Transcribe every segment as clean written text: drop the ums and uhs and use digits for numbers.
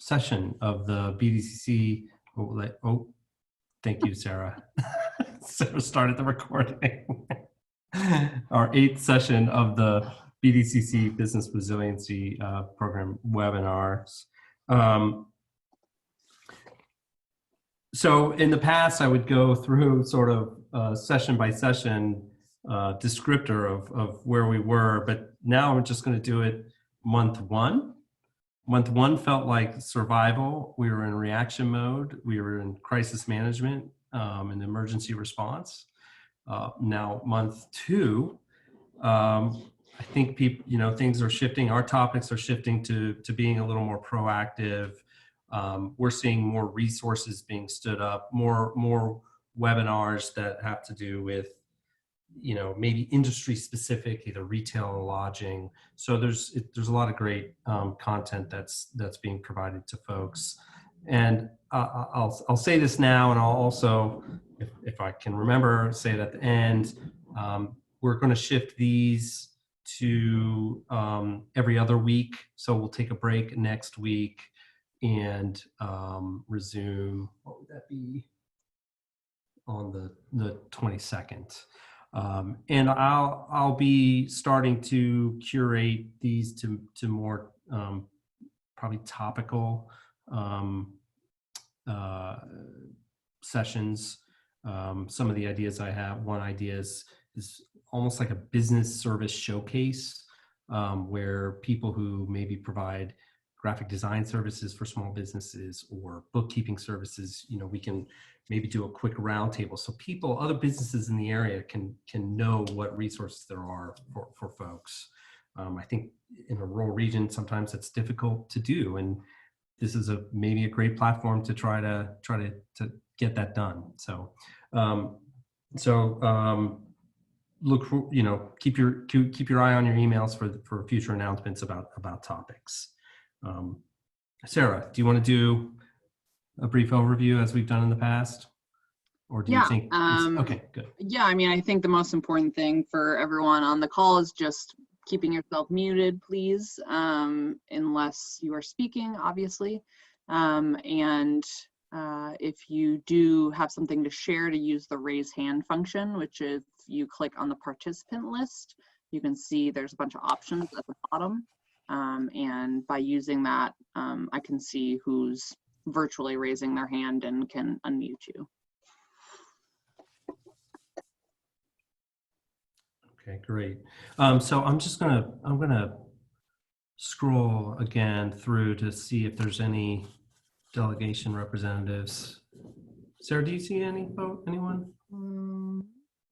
session of the BDCC. Oh, thank you, Sarah. Sarah started the recording. Our 8th session of the BDCC Business Resiliency Program webinars. So in the past, I would go through sort of session by session descriptor of where we were, but now I'm just going to do it month one. Month one felt like survival. We were in reaction mode. We were in crisis management and emergency response. Now month two, I think people, things are shifting. Our topics are shifting to being a little more proactive. We're seeing more resources being stood up, more webinars that have to do with, maybe industry specific, either retail or lodging. So there's a lot of great content that's being provided to folks. And I'll say this now, and I'll also, if I can remember, say it at the end. We're going to shift these to every other week. So we'll take a break next week and resume. What would that be? On the 22nd. And I'll be starting to curate these to more probably topical sessions. Some of the ideas I have, one idea is almost like a business service showcase where people who maybe provide graphic design services for small businesses or bookkeeping services, we can maybe do a quick roundtable so other businesses in the area can know what resources there are for folks. I think in a rural region, sometimes it's difficult to do, and this is maybe a great platform to try to get that done. So, look for, keep your eye on your emails for future announcements about topics. Sarah, do you want to do a brief overview as we've done in the past? Or do you think, okay, good. Yeah, I think the most important thing for everyone on the call is just keeping yourself muted, please, unless you are speaking, obviously. And if you do have something to share, to use the raise hand function, which if you click on the participant list, you can see there's a bunch of options at the bottom. And by using that, I can see who's virtually raising their hand and can unmute you. Okay, great. So I'm gonna scroll again through to see if there's any delegation representatives. Sarah, do you see anyone?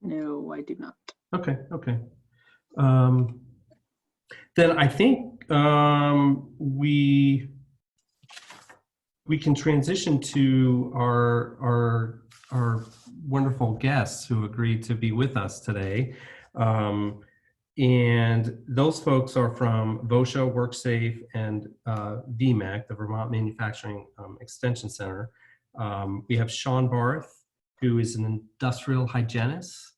No, I do not. Okay. Then I think we can transition to our wonderful guests who agreed to be with us today. And those folks are from VOSHA, WorkSafe, and VMAX, the Vermont Manufacturing Extension Center. We have Sean Barth, who is an industrial hygienist.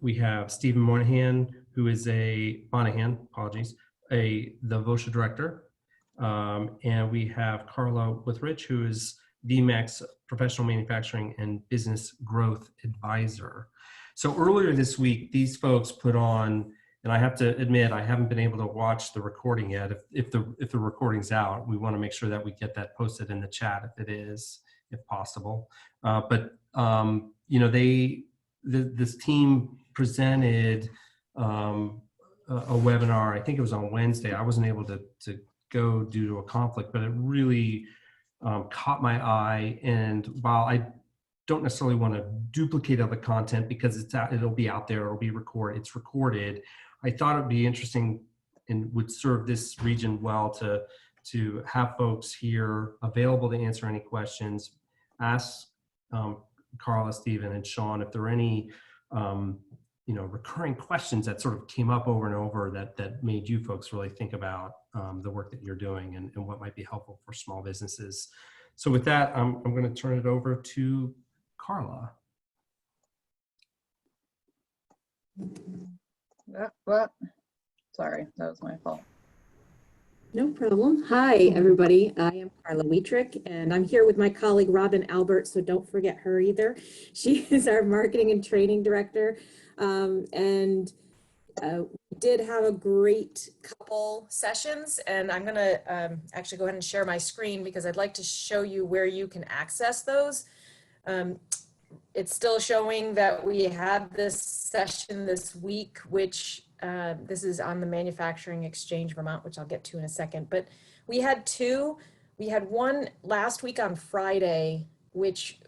We have Stephen Monahan, who is the VOSHA director. And we have Carla Withrich, who is VMAX Professional Manufacturing and Business Growth Advisor. So earlier this week, these folks put on, and I have to admit, I haven't been able to watch the recording yet. If the recording's out, we want to make sure that we get that posted in the chat if it is, if possible. This team presented a webinar. I think it was on Wednesday. I wasn't able to go due to a conflict, but it really caught my eye. And while I don't necessarily want to duplicate other content because it'll be out there, it's recorded, I thought it'd be interesting and would serve this region well to have folks here available to answer any questions. Ask Carla, Stephen, and Sean if there are any recurring questions that sort of came up over and over that made you folks really think about the work that you're doing and what might be helpful for small businesses. So with that, I'm going to turn it over to Carla. What? Sorry, that was my fault. No problem. Hi, everybody. I am Carla Wietrick, and I'm here with my colleague Robin Albert, so don't forget her either. She is our marketing and training director. We did have a great couple sessions, and I'm going to actually go ahead and share my screen because I'd like to show you where you can access those. It's still showing that we had this session this week, which this is on the Manufacturing Exchange Vermont, which I'll get to in a second. But we had two. We had one last week on Friday, which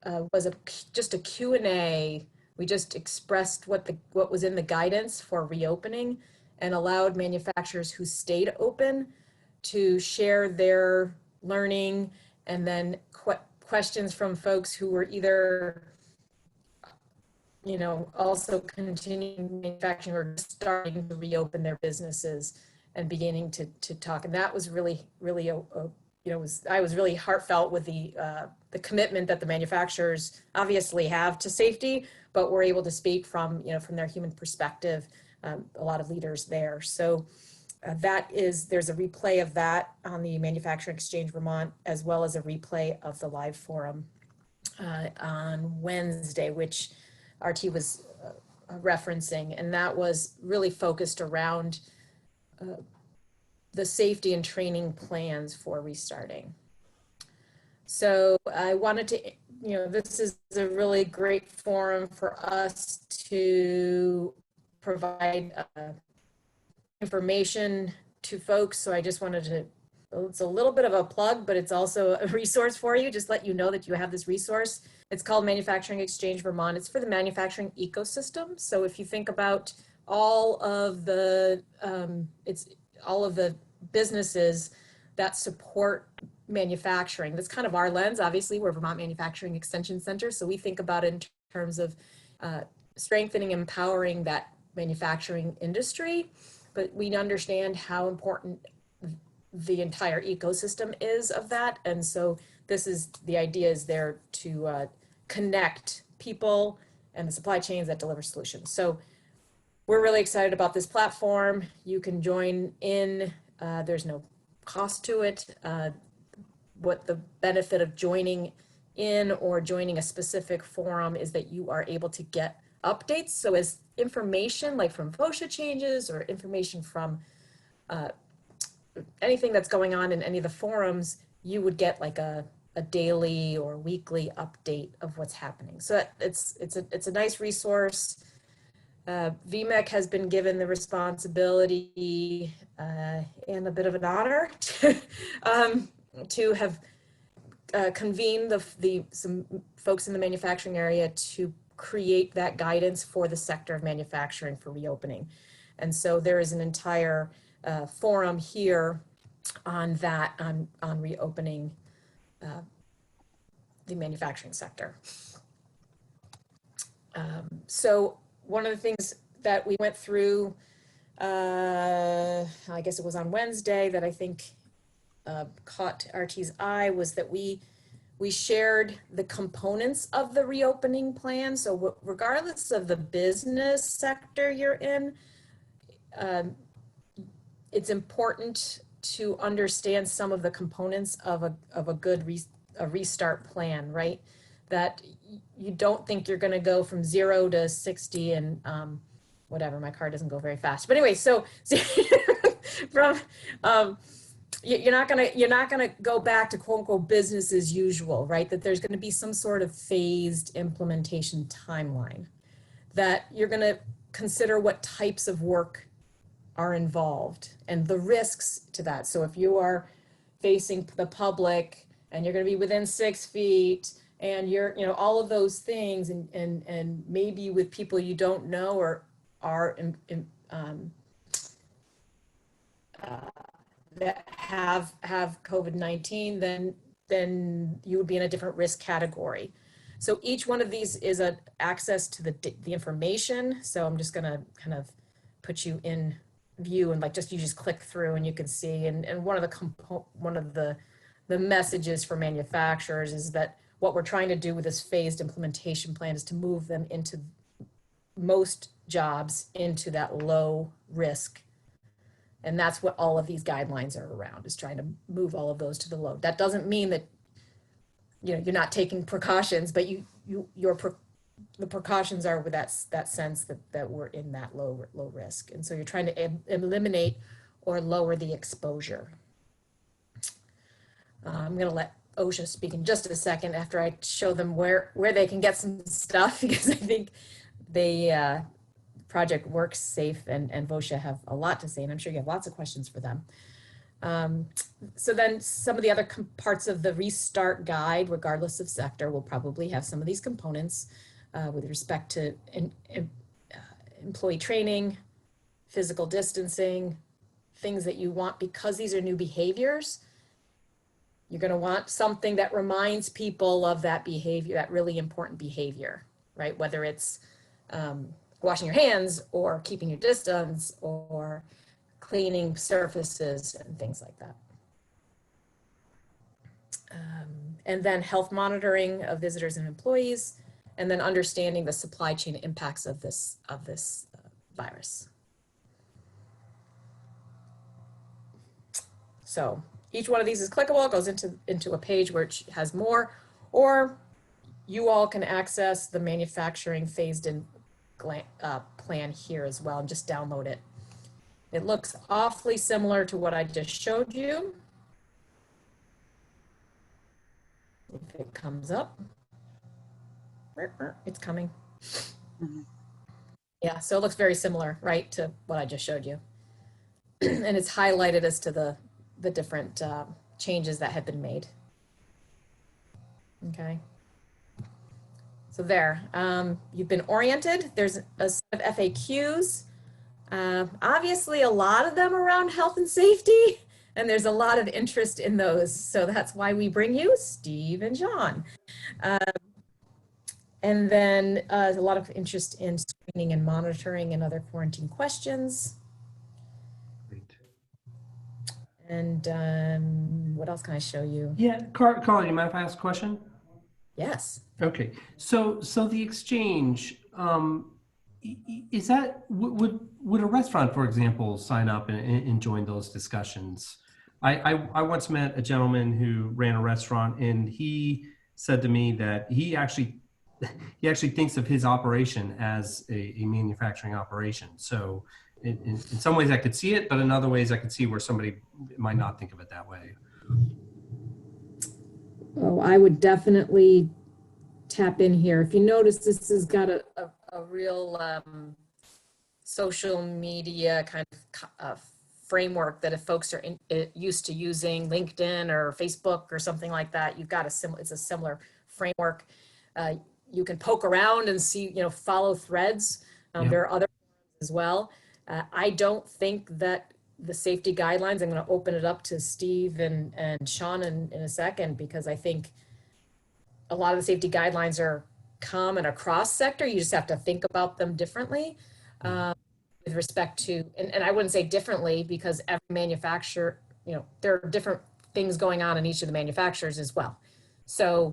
was just a Q&A. We just expressed what was in the guidance for reopening and allowed manufacturers who stayed open to share their learning, and then questions from folks who were either also continuing manufacturing or starting to reopen their businesses and beginning to talk. And that was really, really, I was really heartfelt with the commitment that the manufacturers obviously have to safety, but we're able to speak from their human perspective, a lot of leaders there. So there's a replay of that on the Manufacturing Exchange Vermont, as well as a replay of the live forum on Wednesday, which RT was referencing, and that was really focused around the safety and training plans for restarting. So I wanted to, this is a really great forum for us to provide information to folks. So I just wanted to, it's a little bit of a plug, but it's also a resource for you. Just let you know that you have this resource. It's called Manufacturing Exchange Vermont. It's for the manufacturing ecosystem. So if you think about all of the, all of the businesses that support manufacturing, that's kind of our lens. Obviously, we're Vermont Manufacturing Extension Center. So we think about it in terms of strengthening, empowering that manufacturing industry, but we understand how important the entire ecosystem is of that. And so the idea is there to connect people and the supply chains that deliver solutions. So we're really excited about this platform. You can join in, there's no cost to it. What the benefit of joining in or joining a specific forum is that you are able to get updates. So as information like from VOSHA changes or information from anything that's going on in any of the forums, you would get like a daily or weekly update of what's happening. So it's a nice resource. VMAX has been given the responsibility and a bit of an honor to have convened some folks in the manufacturing area to create that guidance for the sector of manufacturing for reopening. And so there is an entire forum here on that, on reopening the manufacturing sector. So one of the things that we went through, I guess it was on Wednesday, that I think caught RT's eye was that we shared the components of the reopening plan. So regardless of the business sector you're in, it's important to understand some of the components of a good restart plan, right? That you don't think you're going to go from 0 to 60 and whatever. My car doesn't go very fast, but anyway, so from you're not gonna go back to quote unquote business as usual, right? That there's going to be some sort of phased implementation timeline. That you're going to consider what types of work are involved and the risks to that. So if you are facing the public and you're going to be within 6 feet and you're, all of those things, and maybe with people you don't know or are that have COVID-19, then you would be in a different risk category. So each one of these is an access to the information. So I'm just going to kind of put you in view and you just click through and you can see. And one of the messages for manufacturers is that what we're trying to do with this phased implementation plan is to move them into most jobs into that low risk And that's what all of these guidelines are around, is trying to move all of those to the low. That doesn't mean that, you know, you're not taking precautions, but the precautions are with that sense that we're in that low risk. And so you're trying to eliminate or lower the exposure. I'm going to let OSHA speak in just a second after I show them where they can get some stuff, because I think they Project Works Safe and VOSHA have a lot to say, and I'm sure you have lots of questions for them. So then some of the other parts of the restart guide, regardless of sector, will probably have some of these components with respect to employee training, physical distancing, things that you want, because these are new behaviors. You're going to want something that reminds people of that behavior, that really important behavior, right? Whether it's washing your hands or keeping your distance or cleaning surfaces and things like that. And then health monitoring of visitors and employees, and then understanding the supply chain impacts of this virus. So each one of these is clickable, goes into a page where it has more, or you all can access the manufacturing phased in plan here as well and just download it. It looks awfully similar to what I just showed you. If it comes up, it's coming. Mm-hmm. Yeah, so it looks very similar, right, to what I just showed you. And it's highlighted as to the different changes that have been made. Okay. So there, you've been oriented. There's a set of FAQs. Obviously, a lot of them around health and safety, and there's a lot of interest in those. So that's why we bring you Steve and John. And then a lot of interest in screening and monitoring and other quarantine questions. Great. And what else can I show you? Yeah, Carl, you mind if I ask a question? Yes. Okay, so the exchange, is that, would a restaurant, for example, sign up and join those discussions? I once met a gentleman who ran a restaurant, and he said to me that he actually thinks of his operation as a manufacturing operation. So in some ways I could see it, but in other ways I could see where somebody might not think of it that way. Oh, I would definitely tap in here. If you notice, this has got a real social media kind of framework that if folks are used to using LinkedIn or Facebook or something like that, you've got it's a similar framework. You can poke around and see, follow threads. Yeah. There are other as well. I don't think that the safety guidelines, I'm going to open it up to Steve and Sean in a second, because I think a lot of the safety guidelines are common across sector. You just have to think about them differently with respect to, and I wouldn't say differently, because every manufacturer, there are different things going on in each of the manufacturers as well. So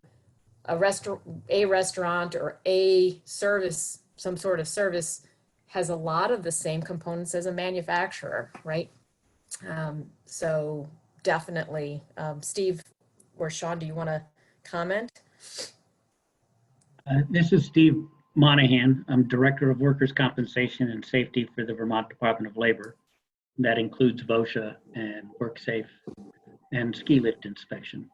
a restaurant or a service, some sort of service, has a lot of the same components as a manufacturer, right? So definitely, Steve or Sean, do you want to comment? This is Steve Monahan. I'm Director of Workers' Compensation and Safety for the Vermont Department of Labor. That includes VOSHA and WorkSafe and ski lift inspection,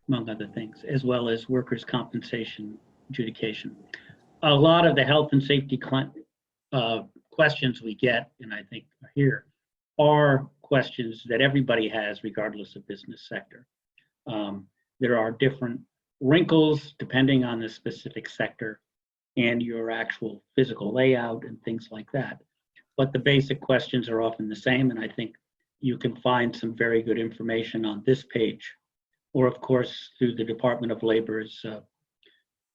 among other things, as well as workers' compensation adjudication. A lot of the health and safety questions we get, and I think are here, are questions that everybody has regardless of business sector. There are different wrinkles depending on the specific sector and your actual physical layout and things like that. But the basic questions are often the same, and I think you can find some very good information on this page, or of course through the Department of Labor's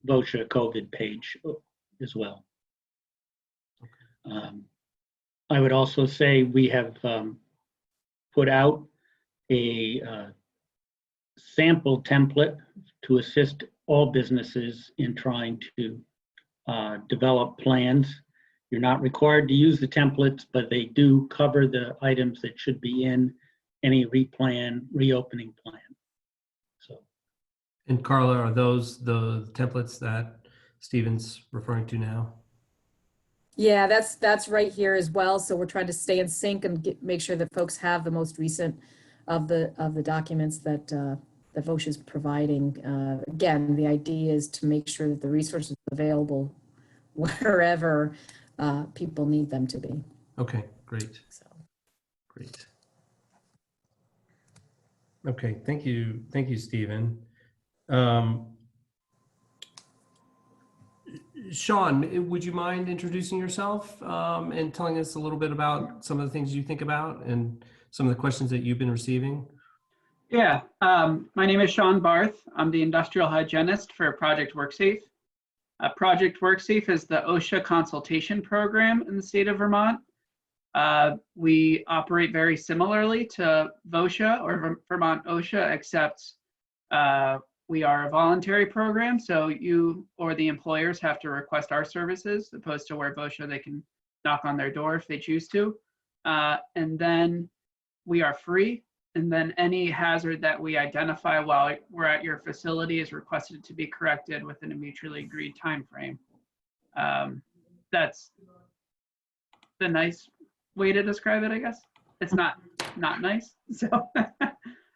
VOSHA COVID page as well. I would also say we have put out a sample template to assist all businesses in trying to develop plans You're not required to use the templates, but they do cover the items that should be in any reopening plan. So, And Carla, are those the templates that Stephen's referring to now? Yeah, that's right here as well. So we're trying to stay in sync and make sure that folks have the most recent of the documents that that VOSH is providing. Again, the idea is to make sure that the resources are available wherever people need them to be. Okay, great, So. great. Okay, thank you, Stephen. Sean, would you mind introducing yourself and telling us a little bit about some of the things you think about and some of the questions that you've been receiving? Yeah, my name is Sean Barth. I'm the industrial hygienist for Project WorkSafe. Project WorkSafe is the OSHA consultation program in the state of Vermont. We operate very similarly to VOSHA or Vermont OSHA, except we are a voluntary program, so you or the employers have to request our services, opposed to where VOSHA, they can knock on their door if they choose to. And then we are free. And then any hazard that we identify while we're at your facility is requested to be corrected within a mutually agreed time frame. That's the nice way to describe it, I guess. It's not nice. So,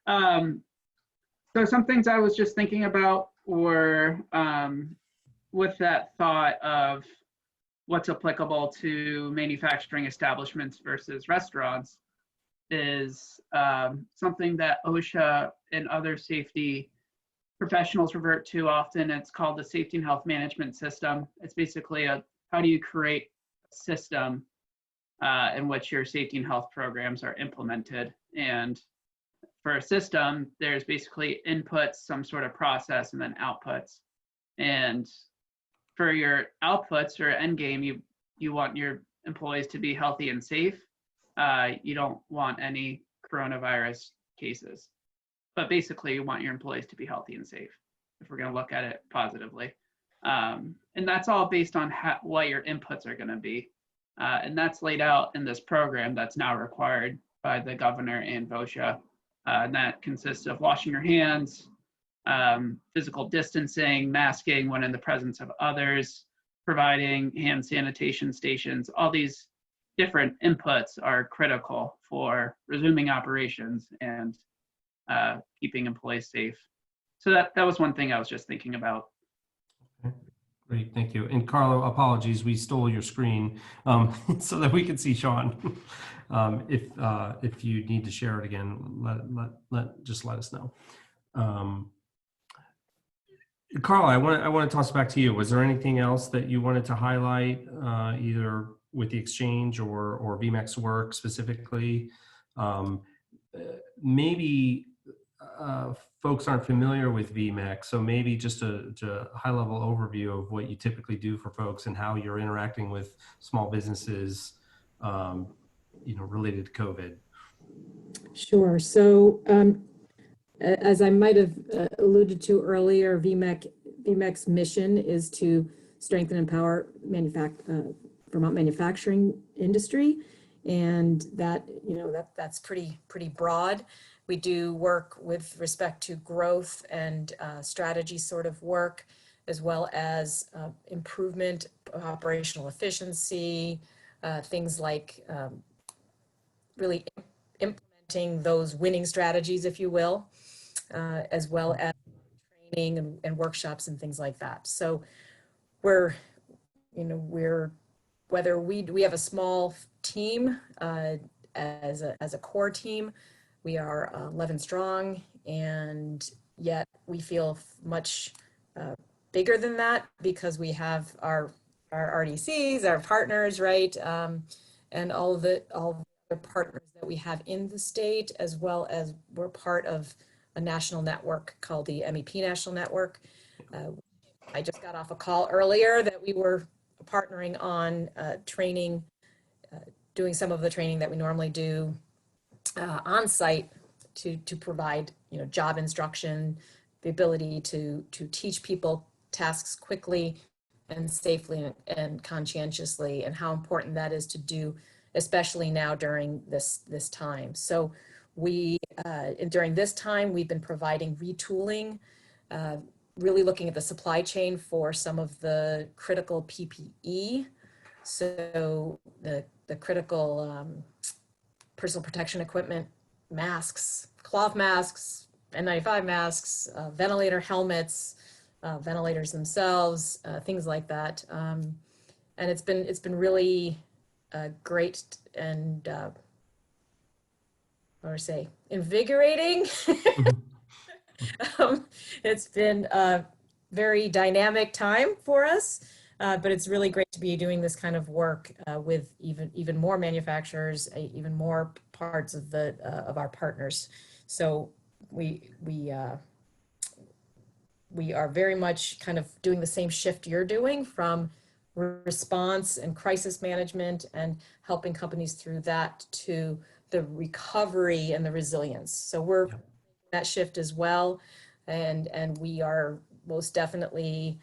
so some things I was just thinking about were with that thought of what's applicable to manufacturing establishments versus restaurants is something that OSHA and other safety professionals revert to often. It's called the safety and health management system. It's basically how do you create a system in which your safety and health programs are implemented. And for a system, there's basically inputs, some sort of process, and then outputs. And for your outputs or end game, you want your employees to be healthy and safe. You don't want any coronavirus cases, but basically you want your employees to be healthy and safe, if we're going to look at it positively. And that's all based on what your inputs are going to be. And that's laid out in this program that's now required by the governor and VOSHA. And that consists of washing your hands, physical distancing, masking when in the presence of others, providing hand sanitation stations. All these different inputs are critical for resuming operations and keeping employees safe. So that was one thing I was just thinking about. Okay. Great, thank you. And Carlo, apologies, we stole your screen so that we can see Sean. If you need to share it again, just let us know. Carl, I want to toss it back to you. Was there anything else that you wanted to highlight, either with the exchange or VMAX work specifically? Maybe folks aren't familiar with VMAX, so maybe just a high-level overview of what you typically do for folks and how you're interacting with small businesses, related to COVID. Sure. So as I might have alluded to earlier, VMAX mission is to strengthen and empower Vermont manufacturing industry, and that's pretty broad. We do work with respect to growth and strategy sort of work, as well as improvement, operational efficiency, things like really implementing those winning strategies, if you will, as well as training and workshops and things like that. So we're whether we have a small team as a core team, we are 11 strong, and yet we feel much bigger than that because we have our RDCs, our partners, right, and all the partners that we have in the state, as well as we're part of a national network called the MEP National Network. I just got off a call earlier that we were partnering on training, doing some of the training that we normally do on site to provide job instruction, the ability to teach people tasks quickly and safely and conscientiously, and how important that is to do, especially now during this time. So during this time, we've been providing retooling, really looking at the supply chain for some of the critical PPE. So the critical personal protection equipment, masks, cloth masks, N95 masks, ventilator helmets, ventilators themselves, things like that. And it's been really great and what do I say, invigorating. It's been a very dynamic time for us, but it's really great to be doing this kind of work with even more manufacturers, even more parts of our partners. So we are very much kind of doing the same shift you're doing from response and crisis management and helping companies through that to the recovery and the resilience. So we're that shift as well, and we are most definitely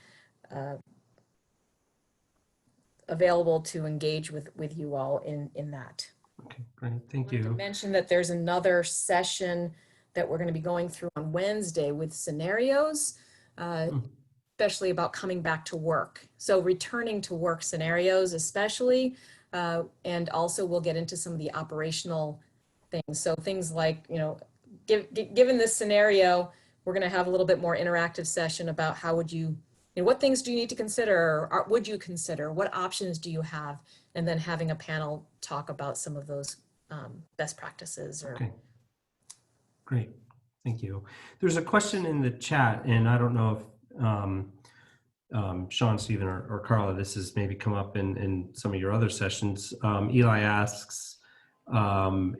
available to engage with you all in that. Okay, great. Thank I want to you. mention that there's another session that we're going to be going through on Wednesday with scenarios, especially about coming back to work. So returning to work scenarios, especially, and also we'll get into some of the operational things. So things like, given this scenario, we're going to have a little bit more interactive session about how would you, what things do you need to consider, or would you consider, what options do you have, and then having a panel talk about some of those best practices. Okay, great. Thank you. There's a question in the chat, and I don't know if Sean, Stephen, or Carla, this has maybe come up in some of your other sessions. Eli asks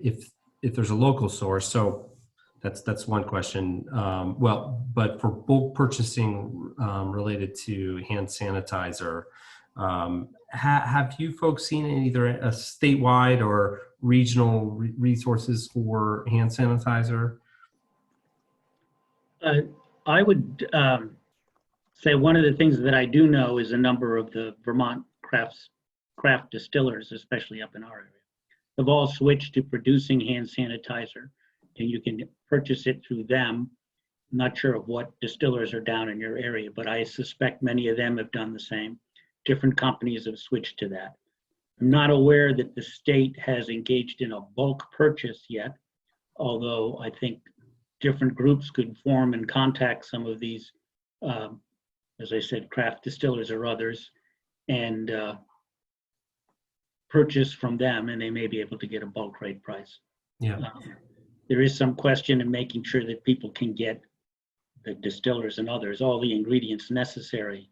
if there's a local source. So that's one question. Well, but for bulk purchasing related to hand sanitizer, have you folks seen either a statewide or regional resources for hand sanitizer? I would say one of the things that I do know is a number of the Vermont craft distillers, especially up in our area, have all switched to producing hand sanitizer, and you can purchase it through them. I'm not sure of what distillers are down in your area, but I suspect many of them have done the same. Different companies have switched to that. I'm not aware that the state has engaged in a bulk purchase yet, although I think different groups could form and contact some of these, as I said, craft distillers or others, and purchase from them, and they may be able to get a bulk rate price. Yeah. There is some question in making sure that people can get, the distillers and others, all the ingredients necessary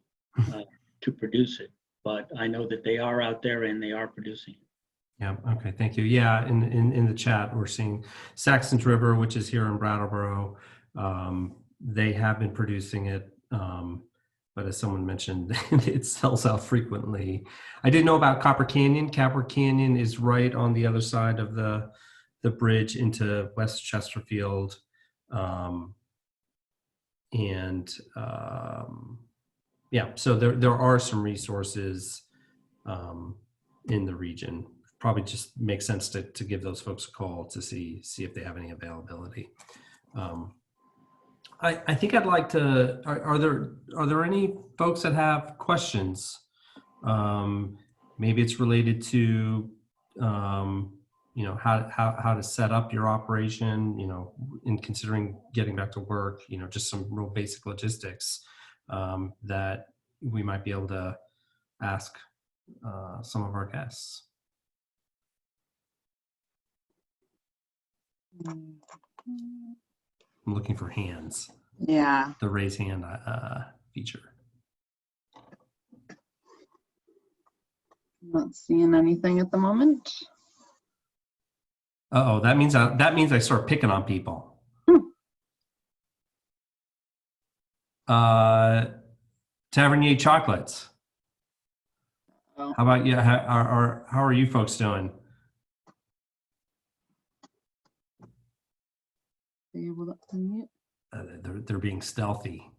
to produce it. But I know that they are out there and they are producing. Yeah. Okay. Thank you. Yeah. In the chat, we're seeing Saxons River, which is here in Brattleboro. They have been producing it, but as someone mentioned, it sells out frequently. I didn't know about Copper Canyon. Copper Canyon is right on the other side of the bridge into West Chesterfield, yeah. So there are some resources in the region. Probably just makes sense to give those folks a call to see if they have any availability. I think I'd like to. Are there any folks that have questions? Maybe it's related to how to set up your operation. In considering getting back to work. Just some real basic logistics that we might be able to ask some of our guests. I'm looking for hands. Yeah. The raise hand feature. Not seeing anything at the moment. Uh-oh, that means I start picking on people. Tavernier Chocolates. Oh. How about you? How are you folks doing? Are you able to unmute? They're being stealthy.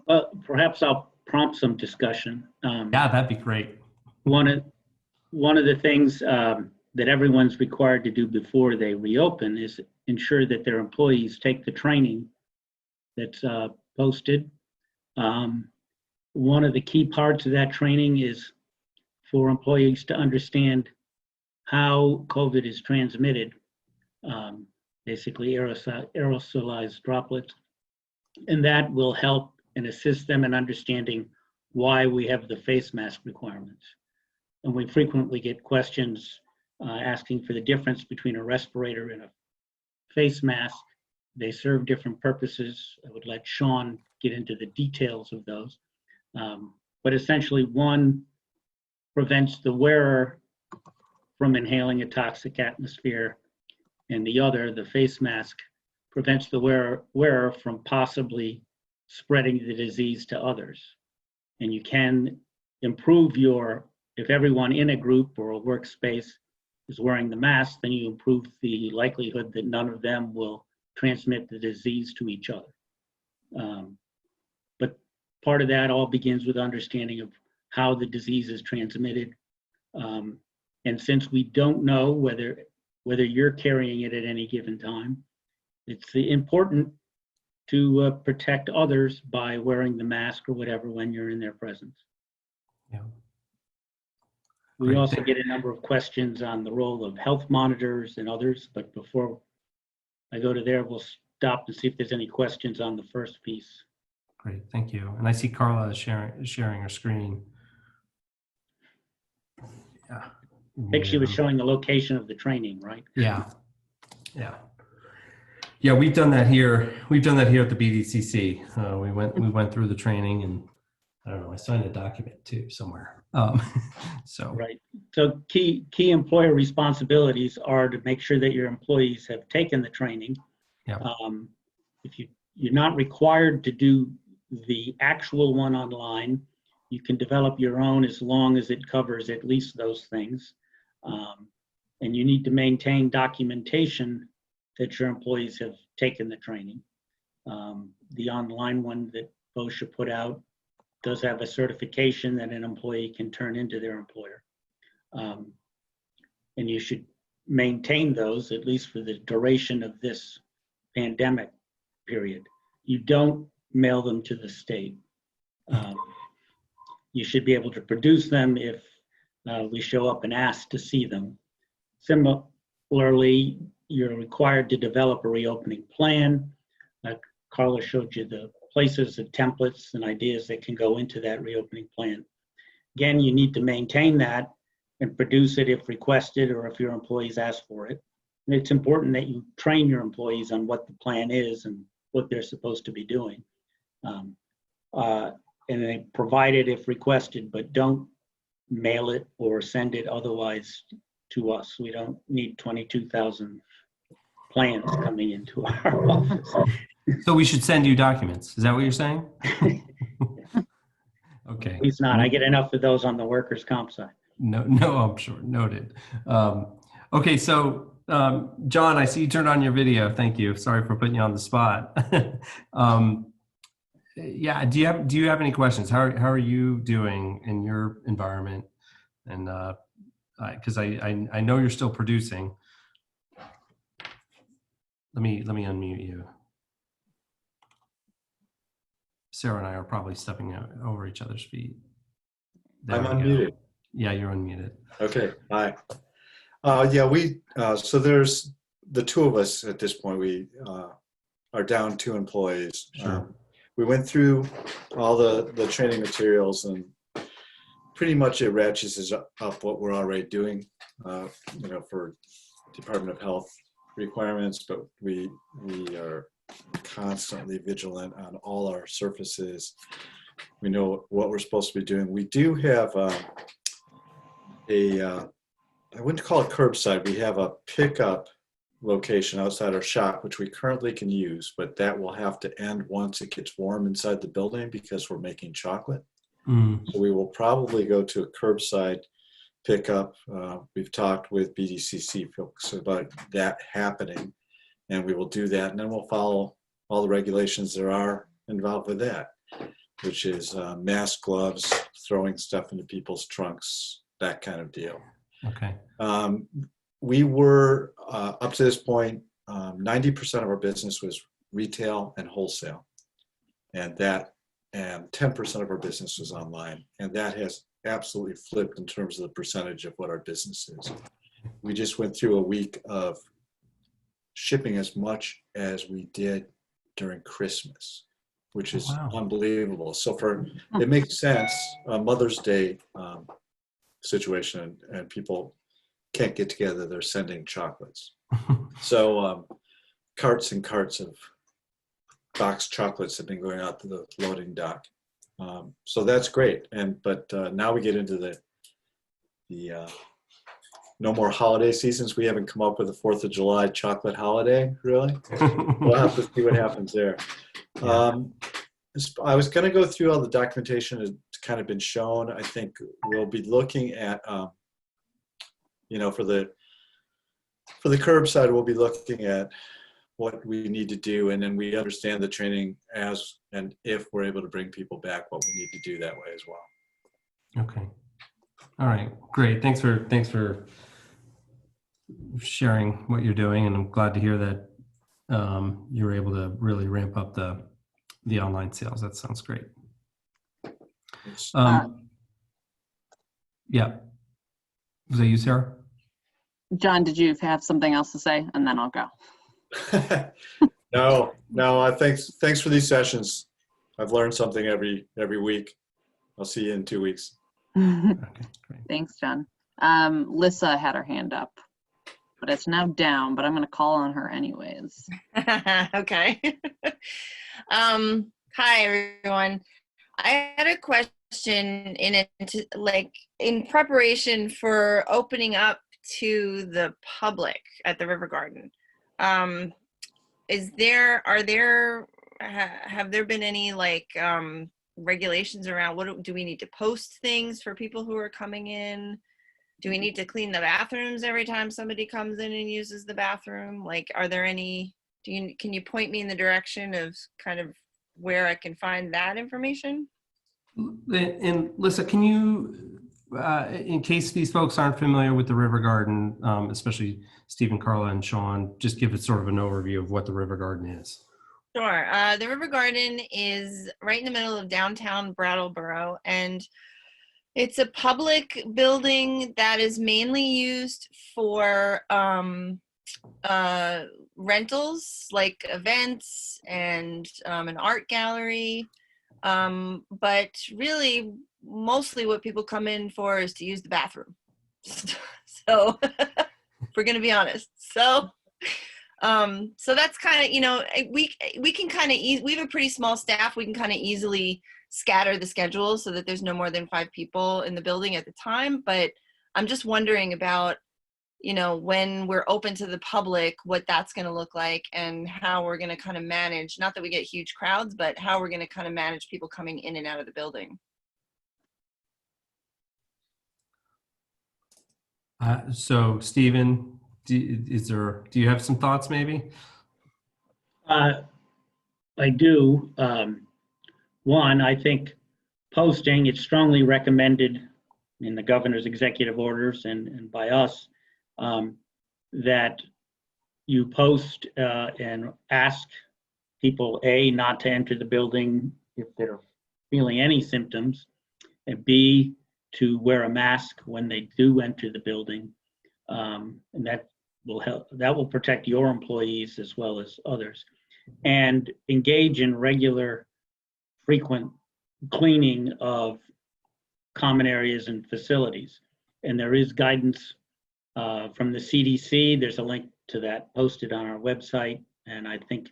Well, perhaps I'll prompt some discussion. Yeah, that'd be great. One of the things that everyone's required to do before they reopen is ensure that their employees take the training that's posted. One of the key parts of that training is for employees to understand how COVID is transmitted, basically aerosolized droplets. And that will help and assist them in understanding why we have the face mask requirements. And we frequently get questions asking for the difference between a respirator and a face mask. They serve different purposes. I would let Sean get into the details of those. But essentially, one prevents the wearer from inhaling a toxic atmosphere, and the other, the face mask, prevents the wearer from possibly spreading the disease to others. And you can improve if everyone in a group or a workspace is wearing the mask, then you improve the likelihood that none of them will transmit the disease to each other. But part of that all begins with understanding of how the disease is transmitted. And since we don't know whether you're carrying it at any given time, it's important to protect others by wearing the mask or whatever when you're in their presence. Yeah. We Great. also get a number of questions on the role of health monitors and others, but before I go to there, we'll stop and see if there's any questions on the first piece. Great, thank you. And I see Carla is sharing her screen. Yeah. I think she was showing the location of the training, right? Yeah. Yeah. Yeah, we've done that here. We've done that here at the BDCC. We went through the training, and I don't know, I signed a document too somewhere. So Right. So key employer responsibilities are to make sure that your employees have taken the training. yeah. If you're not required to do the actual one online, you can develop your own as long as it covers at least those things. And you need to maintain documentation that your employees have taken the training. The online one that VOSHA put out does have a certification that an employee can turn into their employer. And you should maintain those at least for the duration of this pandemic period. You don't mail them to the state. You should be able to produce them if we show up and ask to see them. Similarly, you're required to develop a reopening plan. Carla showed you the places and templates and ideas that can go into that reopening plan. Again, you need to maintain that and produce it if requested or if your employees ask for it. And it's important that you train your employees on what the plan is and what they're supposed to be doing. And they provide it if requested, but don't mail it or send it otherwise to us. We don't need 22,000 plans coming into our office. So we should send you documents. Is that what you're saying? Okay. Please not. I get enough of those on the workers' comp side. No, I'm sure. Noted. Okay, so John, I see you turned on your video. Thank you. Sorry for putting you on the spot. Yeah. Do you have any questions? How are you doing in your environment? And because I know you're still producing. Let me unmute you. Sarah and I are probably stepping over each other's feet. There I'm we go. unmuted. Yeah, you're unmuted. Okay, hi. Yeah, so there's the two of us at this point. We are down 2 employees. Sure. We went through all the training materials, and pretty much it ratchets up what we're already doing, for Department of Health requirements, but we are constantly vigilant on all our surfaces. We know what we're supposed to be doing. We do have I wouldn't call it curbside. We have a pickup location outside our shop, which we currently can use, but that will have to end once it gets warm inside the building because we're making chocolate. So we will probably go to a curbside pickup. We've talked with BDCC folks about that happening, and we will do that, and then we'll follow all the regulations there are involved with that. which is mask, gloves, throwing stuff into people's trunks, that kind of deal. Okay. We were, up to this point, 90% of our business was retail and wholesale. And 10% of our business was online. And that has absolutely flipped in terms of the percentage of what our business is. We just went through a week of shipping as much as we did during Christmas, which is Wow. unbelievable. So it makes sense, a Mother's Day situation, and people can't get together, they're sending chocolates. So carts and carts of boxed chocolates have been going out to the loading dock. So that's great. But now we get into the no more holiday seasons. We haven't come up with a 4th of July chocolate holiday, really. We'll have to see what happens there. I was going to go through all the documentation that's kind of been shown. I think we'll be looking at, for the curbside, we'll be looking at what we need to do, and then we understand the training as and if we're able to bring people back, what we need to do that way as well. Okay. All right. Great. Thanks for sharing what you're doing, and I'm glad to hear that you're able to really ramp up the online sales. That sounds great. Yeah. Was that you, Sarah? John, did you have something else to say? And then I'll go. No. Thanks for these sessions. I've learned something every week. I'll see you in 2 weeks. Okay, great. Thanks, John. Lissa had her hand up, but it's now down, but I'm going to call on her anyways. Okay. Hi, everyone. I had a question in preparation for opening up to the public at the River Garden. Have there been any regulations around what do we need to post things for people who are coming in? Do we need to clean the bathrooms every time somebody comes in and uses the bathroom? Are there any, can you point me in the direction of kind of where I can find that information? And Lissa, can you, in case these folks aren't familiar with the River Garden, especially Stephen, Carla, and Sean, just give it sort of an overview of what the River Garden is. Sure. The River Garden is right in the middle of downtown Brattleboro, and it's a public building that is mainly used for rentals, like events and an art gallery. But really, mostly what people come in for is to use the bathroom. So if we're going to be honest. So that's kind of, we can kind of, we have a pretty small staff. We can kind of easily scatter the schedule so that there's no more than 5 people in the building at the time. But I'm just wondering about, when we're open to the public, what that's going to look like and how we're going to kind of manage, not that we get huge crowds, but how we're going to kind of manage people coming in and out of the building. So Stephen, do you have some thoughts maybe? I do. One, I think posting, it's strongly recommended in the governor's executive orders and by us that you post and ask people, A, not to enter the building if they're feeling any symptoms, and B, to wear a mask when they do enter the building. And that will help, that will protect your employees as well as others. And engage in regular, frequent cleaning of common areas and facilities. And there is guidance from the CDC. There's a link to that posted on our website, and I think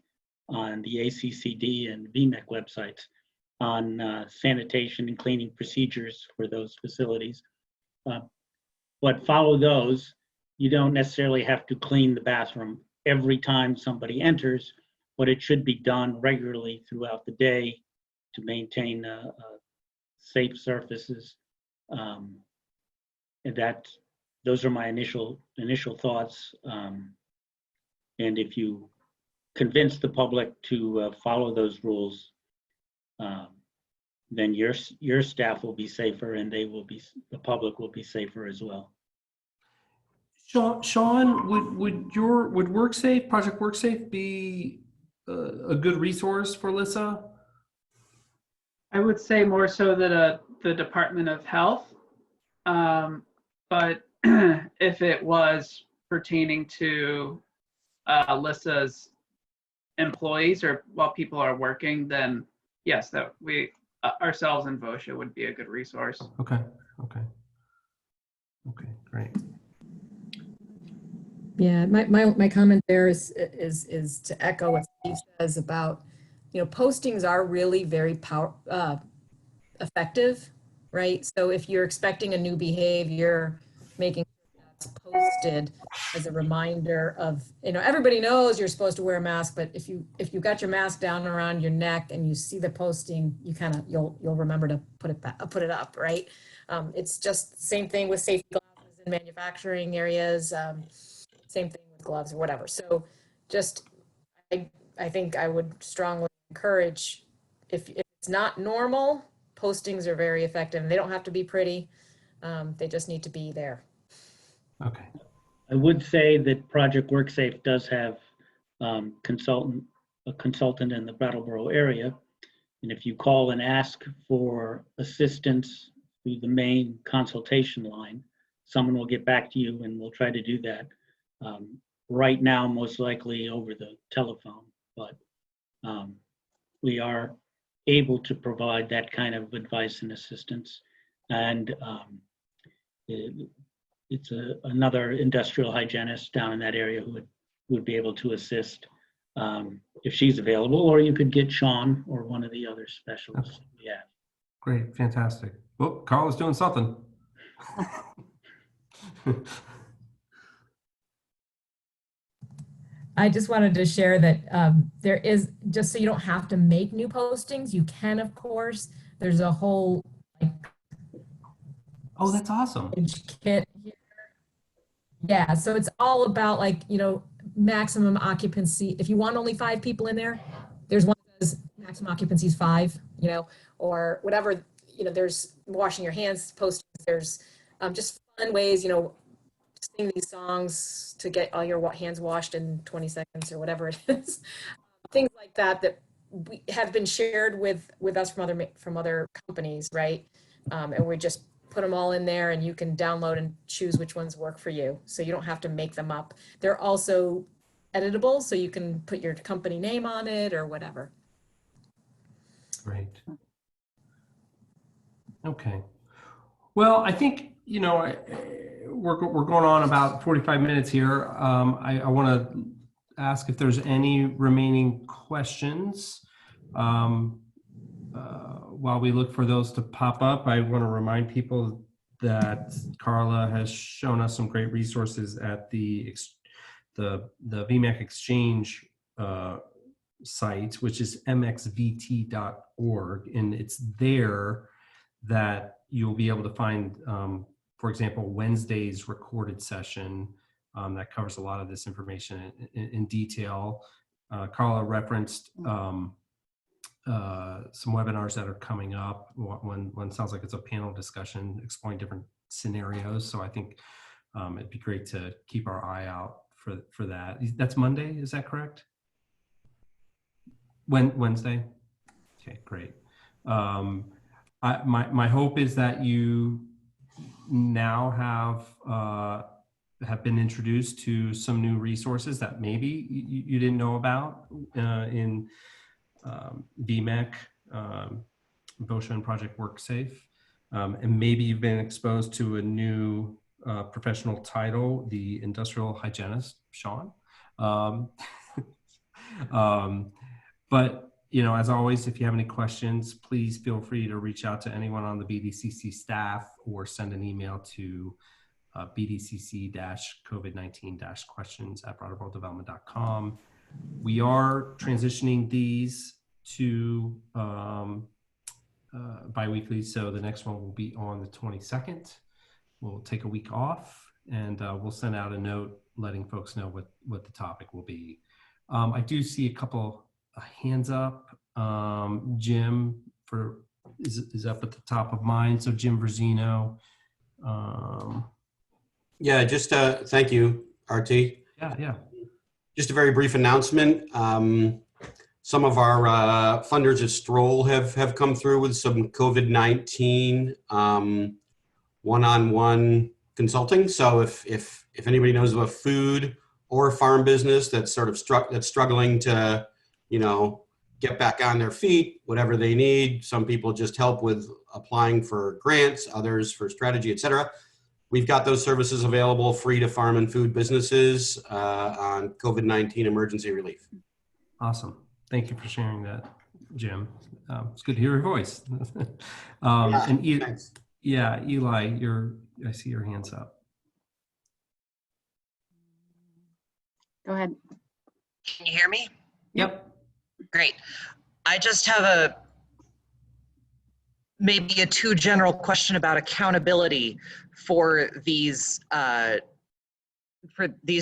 on the ACCD and VMAX websites on sanitation and cleaning procedures for those facilities. But follow those. You don't necessarily have to clean the bathroom every time somebody enters, but it should be done regularly throughout the day to maintain safe surfaces. And those are my initial thoughts. And if you convince the public to follow those rules, then your staff will be safer, and the public will be safer as well. Sean, would WorkSafe, Project WorkSafe, be a good resource for Lissa? I would say more so that the Department of Health, but if it was pertaining to Lissa's employees or while people are working, then yes, that we ourselves and VOSHA would be a good resource. Okay, great. Yeah, my comment there is to echo what Steve says about, postings are really very effective, right? So if you're expecting a new behavior, making sure that's posted as a reminder of, everybody knows you're supposed to wear a mask, but if you got your mask down around your neck and you see the posting, you'll remember to put it up, right? It's just the same thing with safety glasses in manufacturing areas. Same thing with gloves or whatever. So just, I think I would strongly encourage, if it's not normal, postings are very effective. And they don't have to be pretty. They just need to be there. Okay. I would say that Project WorkSafe does have a consultant in the Brattleboro area. And if you call and ask for assistance through the main consultation line, someone will get back to you, and we'll try to do that. Right now, most likely over the telephone, but we are able to provide that kind of advice and assistance. And it's another industrial hygienist down in that area who would be able to assist if she's available, or you could get Sean or one of the other specialists. Okay. Yeah. Great, fantastic. Well, Carl is doing something. I just wanted to share that there is, just so you don't have to make new postings, you can, of course. There's a whole Oh, that's awesome. kit here. Yeah, so it's all about maximum occupancy. If you want only 5 people in there, there's one that says maximum occupancy is 5, or whatever. There's washing your hands postings. There's just fun ways, sing these songs to get all your hands washed in 20 seconds or whatever it is. Things like that we have been shared with us from other companies, right? And we just put them all in there, and you can download and choose which ones work for you. So you don't have to make them up. They're also editable, so you can put your company name on it or whatever. Great. Okay. Well, I think, we're going on about 45 minutes here. I want to ask if there's any remaining questions. While we look for those to pop up, I want to remind people that Carla has shown us some great resources at the VMAX Exchange site, which is mxvt.org, and it's there that you'll be able to find, for example, Wednesday's recorded session that covers a lot of this information in detail. Carla referenced some webinars that are coming up. One sounds like it's a panel discussion exploring different scenarios. So I think it'd be great to keep our eye out for that. That's Monday, is that correct? Wednesday? Okay, great. My hope is that you now have been introduced to some new resources that maybe you didn't know about in VMAX, VOSHA, and Project WorkSafe. And maybe you've been exposed to a new professional title, the industrial hygienist, Sean. But as always, if you have any questions, please feel free to reach out to anyone on the BDCC staff or send an email to bdcc-covid19-questions@brattleborodevelopment.com. We are transitioning these to bi-weekly, so the next one will be on the 22nd. We'll take a week off, and we'll send out a note letting folks know what the topic will be. I do see a couple hands up. Jim, for is up at the top of mind. So Jim Verzino. Yeah, just thank you, RT. Yeah. Just a very brief announcement. Some of our funders at Stroll have come through with some COVID-19 one-on-one consulting. So if anybody knows of a food or farm business that's sort of struggling to, get back on their feet, whatever they need. Some people just help with applying for grants, others for strategy, et cetera. We've got those services available free to farm and food businesses on COVID-19 emergency relief. Awesome. Thank you for sharing that, Jim. It's good to hear your voice. Thanks. Eli, I see your hands up. Go ahead. Can you hear me? Yep. Great. I just have maybe a too general question about accountability for these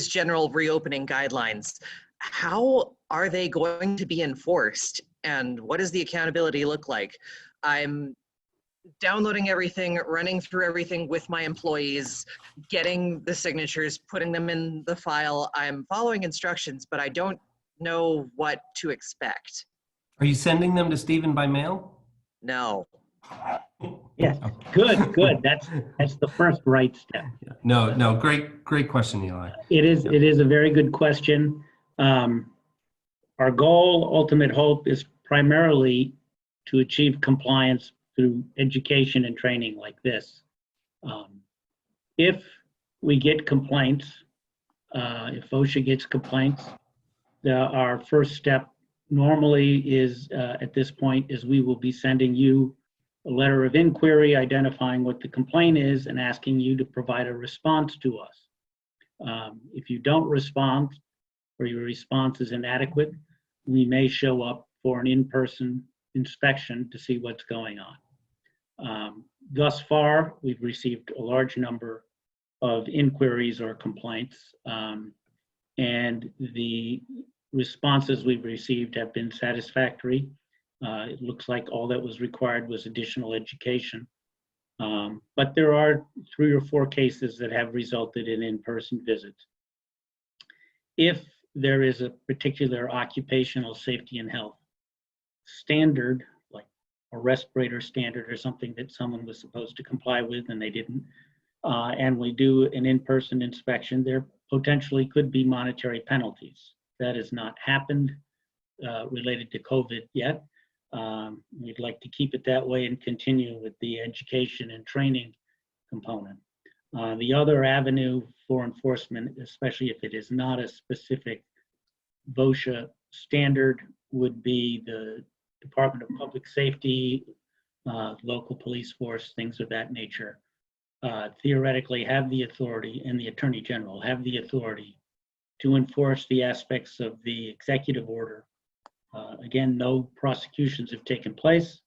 general reopening guidelines. How are they going to be enforced, and what does the accountability look like? I'm downloading everything, running through everything with my employees, getting the signatures, putting them in the file. I'm following instructions, but I don't know what to expect. Are you sending them to Stephen by mail? No. Yes, good. That's the first right step. Yeah. No, great question, Eli. It is a very good question. Our goal, ultimate hope, is primarily to achieve compliance through education and training like this. If we get complaints, if OSHA gets complaints, our first step normally is, at this point, is we will be sending you a letter of inquiry identifying what the complaint is and asking you to provide a response to us. If you don't respond or your response is inadequate, we may show up for an in-person inspection to see what's going on. Thus far, we've received a large number of inquiries or complaints, and the responses we've received have been satisfactory. It looks like all that was required was additional education. But there are 3 or 4 cases that have resulted in in-person visits. If there is a particular occupational safety and health standard, like a respirator standard or something that someone was supposed to comply with and they didn't, and we do an in-person inspection, there potentially could be monetary penalties. That has not happened related to COVID yet. We'd like to keep it that way and continue with the education and training component. The other avenue for enforcement, especially if it is not a specific VOSHA standard, would be the Department of Public Safety, local police force, things of that nature. Theoretically have the authority, and the Attorney General have the authority to enforce the aspects of the executive order. Again, no prosecutions have taken place.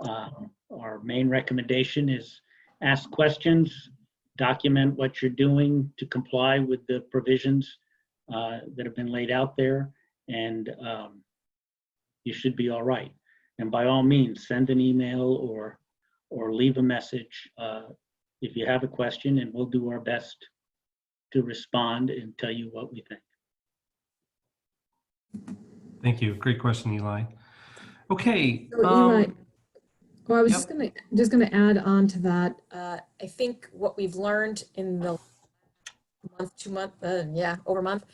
Our main recommendation is ask questions, document what you're doing to comply with the provisions that have been laid out there, and you should be all right. And by all means, send an email or leave a message if you have a question, and we'll do our best to respond and tell you what we think. Thank you. Great question, Eli. Okay. So Eli, well, I was Yep. just gonna add on to that. I think what we've learned in the over month,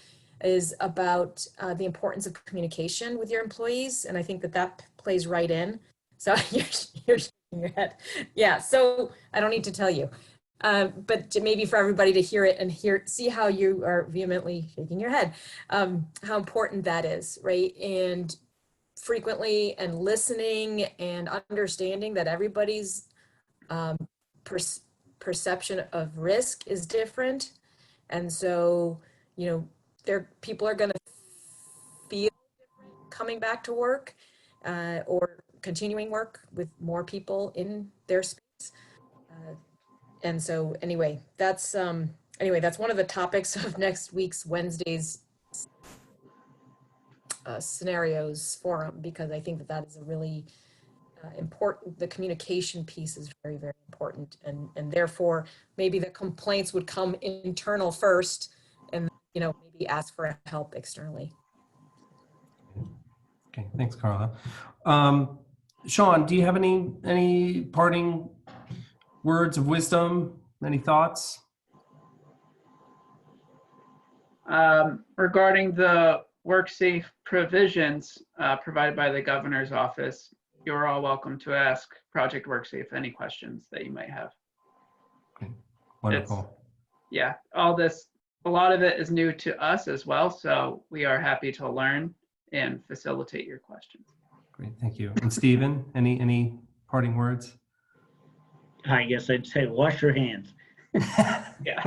is about the importance of communication with your employees, and I think that plays right in. So you're shaking your head. Yeah. So I don't need to tell you, but maybe for everybody to hear it and see how you are vehemently shaking your head, how important that is, right? And frequently and listening and understanding that everybody's perception of risk is different. And so, people are going to feel different coming back to work or continuing work with more people in their space. And so anyway, that's one of the topics of next week's Wednesday's scenarios forum, because I think that is a really important. The communication piece is very, very important, and therefore maybe the complaints would come internal first, and maybe ask for help externally. Okay, thanks, Carla. Sean, do you have any parting words of wisdom? Any thoughts? Regarding the WorkSafe provisions provided by the governor's office, you're all welcome to ask Project WorkSafe any questions that you might have. Okay, wonderful. Yeah, a lot of it is new to us as well, so we are happy to learn and facilitate your questions. Great, thank you. And Stephen, any parting words? I guess I'd say wash your hands. Yeah.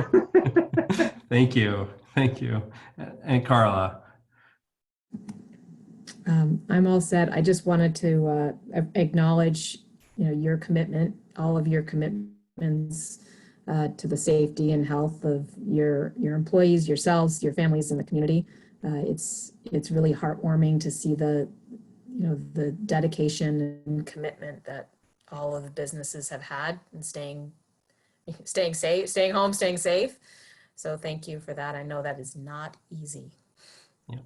Thank you. And Carla? I'm all set. I just wanted to acknowledge, your commitment, all of your commitments to the safety and health of your employees, yourselves, your families, and the community. It's really heartwarming to see the dedication and commitment that all of the businesses have had in staying safe, staying home, staying safe. So thank you for that. I know that is not easy. Yeah.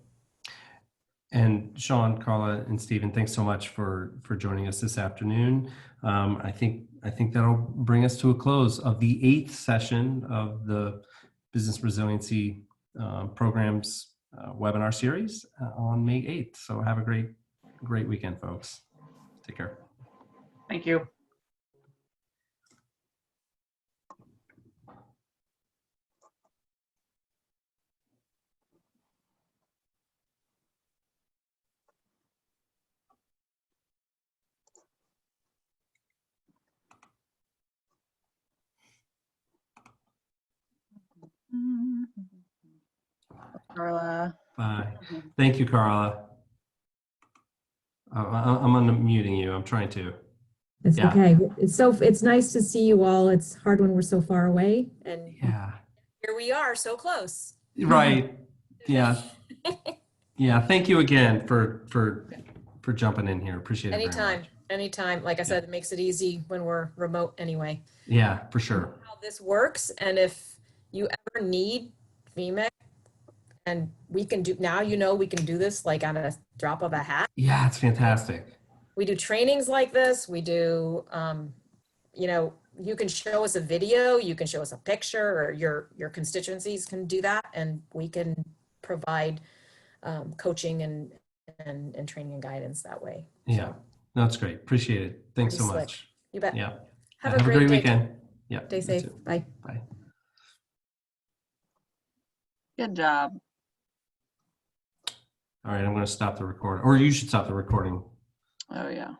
And Sean, Carla, and Stephen, thanks so much for joining us this afternoon. I think that'll bring us to a close of the 8th session of the Business Resiliency Programs webinar series on May 8th. So have a great weekend, folks. Take care. Thank you. Carla. Bye. Thank you, Carla. I'm unmuting you. I'm trying to. It's Yeah. okay. It's nice to see you all. It's hard when we're so far away, and Yeah. here we are, so close. Right. Yeah. Yeah. Thank you again for jumping in here. Appreciate it. Very much. Anytime. Like I said, it makes it easy when we're remote anyway. Yeah, for sure. How this works, and if you ever need VMAX, and we can do now, we can do this like on a drop of a hat. Yeah, it's fantastic. We do trainings like this. We do, you can show us a video, you can show us a picture, or your constituencies can do that, and we can provide coaching and training and guidance that way. Yeah, no, that's great. Appreciate it. Thanks so Pretty much. slick. You bet. Yeah. Have a great day. weekend. Yeah. Stay you safe. too. Bye. Bye. Good job. All right, I'm going to stop the recording, or you should stop the recording. Oh yeah.